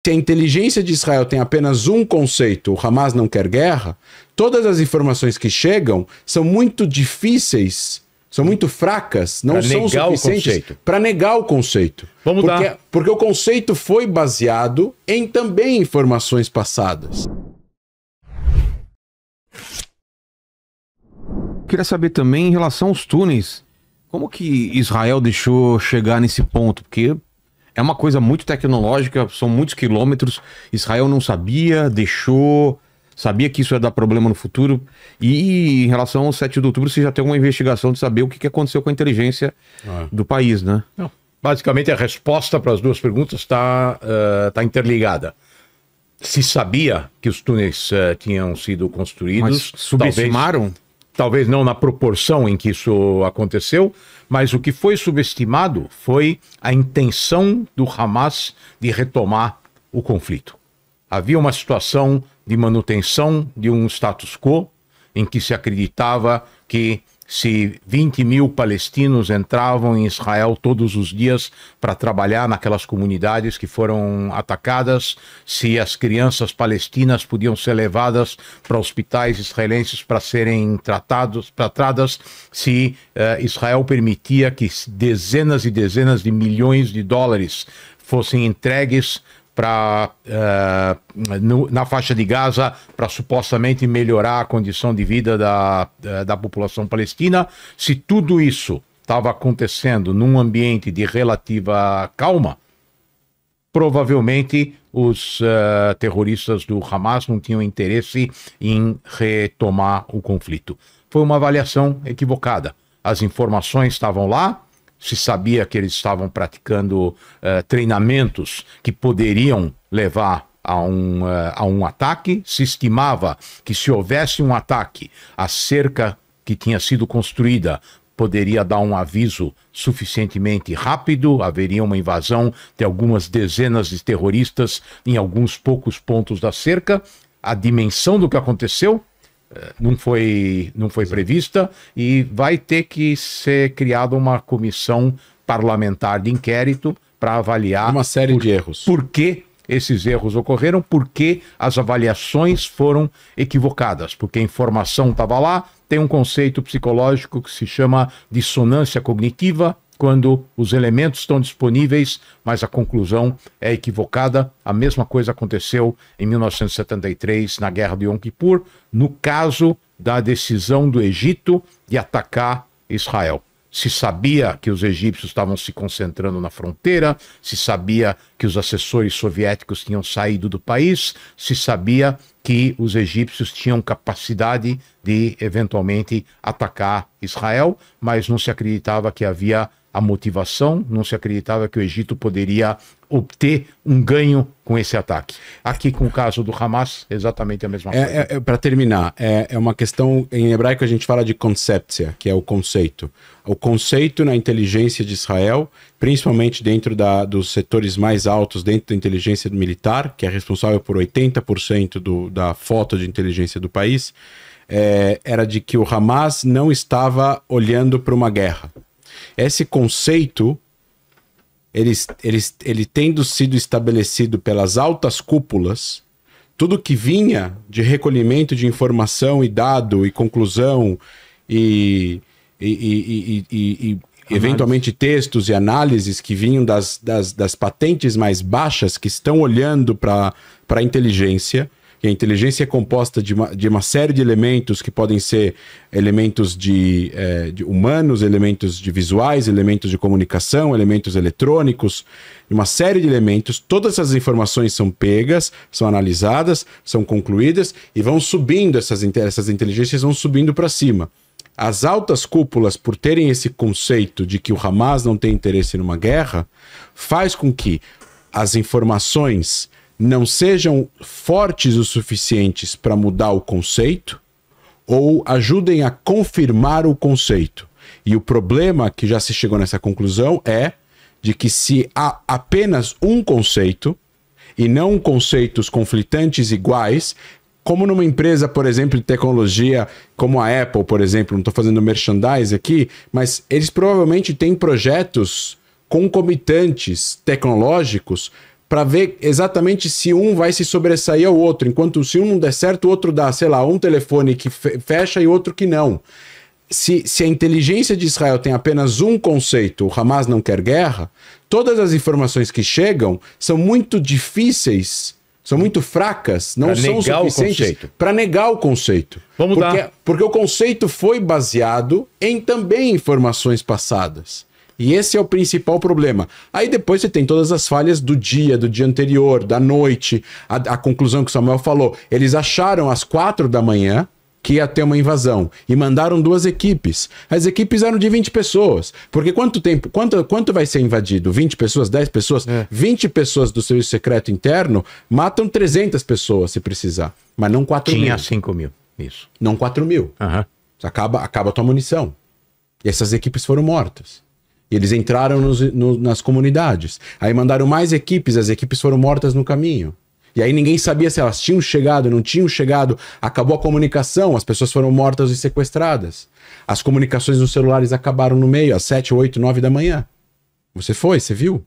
Se a inteligência de Israel tem apenas um conceito, o Hamas não quer guerra, todas as informações que chegam são muito difíceis, são muito fracas, não são suficientes para negar o conceito. Porque o conceito foi baseado em também informações passadas. Queria saber também em relação aos túneis, como que Israel deixou chegar nesse ponto? Porque é uma coisa muito tecnológica, são muitos quilômetros, Israel não sabia, deixou, sabia que isso ia dar problema no futuro. E em relação ao 7 de outubro, você já tem uma investigação de saber o que aconteceu com a inteligência do país, né? Não. Basicamente, a resposta para as duas perguntas está interligada. Se sabia que os túneis tinham sido construídos... Mas subestimaram? Talvez não na proporção em que isso aconteceu, mas o que foi subestimado foi a intenção do Hamas de retomar o conflito. Havia uma situação de manutenção de um status quo em que se acreditava que se 20 mil palestinos entravam em Israel todos os dias para trabalhar naquelas comunidades que foram atacadas, se as crianças palestinas podiam ser levadas para hospitais israelenses para serem tratadas, se Israel permitia que dezenas e dezenas de milhões de dólares fossem entregues na faixa de Gaza para supostamente melhorar a condição de vida da população palestina. Se tudo isso estava acontecendo num ambiente de relativa calma, provavelmente os terroristas do Hamas não tinham interesse em retomar o conflito. Foi uma avaliação equivocada. As informações estavam lá, se sabia que eles estavam praticando treinamentos que poderiam levar a um ataque, se estimava que se houvesse um ataque, a cerca que tinha sido construída poderia dar um aviso suficientemente rápido, haveria uma invasão de algumas dezenas de terroristas em alguns poucos pontos da cerca. A dimensão do que aconteceu não foi prevista e vai ter que ser criada uma comissão parlamentar de inquérito para avaliar uma série de erros. Por que esses erros ocorreram, por que as avaliações foram equivocadas, porque a informação estava lá. Tem um conceito psicológico que se chama dissonância cognitiva, quando os elementos estão disponíveis, mas a conclusão é equivocada. A mesma coisa aconteceu em 1973, na Guerra de Yom Kippur, no caso da decisão do Egito de atacar Israel. Se sabia que os egípcios estavam se concentrando na fronteira, se sabia que os assessores soviéticos tinham saído do país, se sabia que os egípcios tinham capacidade de, eventualmente, atacar Israel, mas não se acreditava que havia a motivação, não se acreditava que o Egito poderia obter um ganho com esse ataque. Aqui, com o caso do Hamas, exatamente a mesma coisa. Para terminar, é uma questão, em hebraico a gente fala de concepция, que é o conceito. O conceito na inteligência de Israel, principalmente dentro dos setores mais altos, dentro da inteligência militar, que é responsável por 80% da frota de inteligência do país, era de que o Hamas não estava olhando para uma guerra. Esse conceito, ele tendo sido estabelecido pelas altas cúpulas, tudo que vinha de recolhimento de informação e dado e conclusão e eventualmente textos e análises que vinham das patentes mais baixas que estão olhando para a inteligência. E a inteligência é composta de uma série de elementos que podem ser elementos de humanos, elementos de visuais, elementos de comunicação, elementos eletrônicos, uma série de elementos. Todas essas informações são pegas, são analisadas, são concluídas e vão subindo, essas inteligências vão subindo para cima. As altas cúpulas, por terem esse conceito de que o Hamas não tem interesse numa guerra, faz com que as informações não sejam fortes o suficientes para mudar o conceito ou ajudem a confirmar o conceito. E o problema que já se chegou nessa conclusão é de que se há apenas um conceito e não conceitos conflitantes iguais, como numa empresa, por exemplo, de tecnologia, como a Apple, por exemplo, não estou fazendo merchandise aqui, mas eles provavelmente têm projetos concomitantes tecnológicos para ver exatamente se um vai se sobressair ao outro. Enquanto se um não der certo, o outro dá, sei lá, um telefone que fecha e outro que não. Se a inteligência de Israel tem apenas um conceito, o Hamas não quer guerra, todas as informações que chegam são muito difíceis, são muito fracas, não são suficientes para negar o conceito. Porque o conceito foi baseado em também informações passadas. E esse é o principal problema. Aí depois você tem todas as falhas do dia anterior, da noite, a conclusão que o Samuel falou. Eles acharam às 4 da manhã que ia ter uma invasão e mandaram 2 equipes. As equipes eram de 20 pessoas. Porque quanto vai ser invadido? 20 pessoas, 10 pessoas? 20 pessoas do serviço secreto interno matam 300 pessoas se precisar. Mas não 4 mil. Tinha 5 mil, isso. Não 4 mil. Acaba a tua munição. E essas equipes foram mortas. E eles entraram nas comunidades. Aí mandaram mais equipes, as equipes foram mortas no caminho. E aí ninguém sabia se elas tinham chegado, não tinham chegado. Acabou a comunicação, as pessoas foram mortas e sequestradas. As comunicações nos celulares acabaram no meio, às 7, 8, 9 da manhã. Você viu?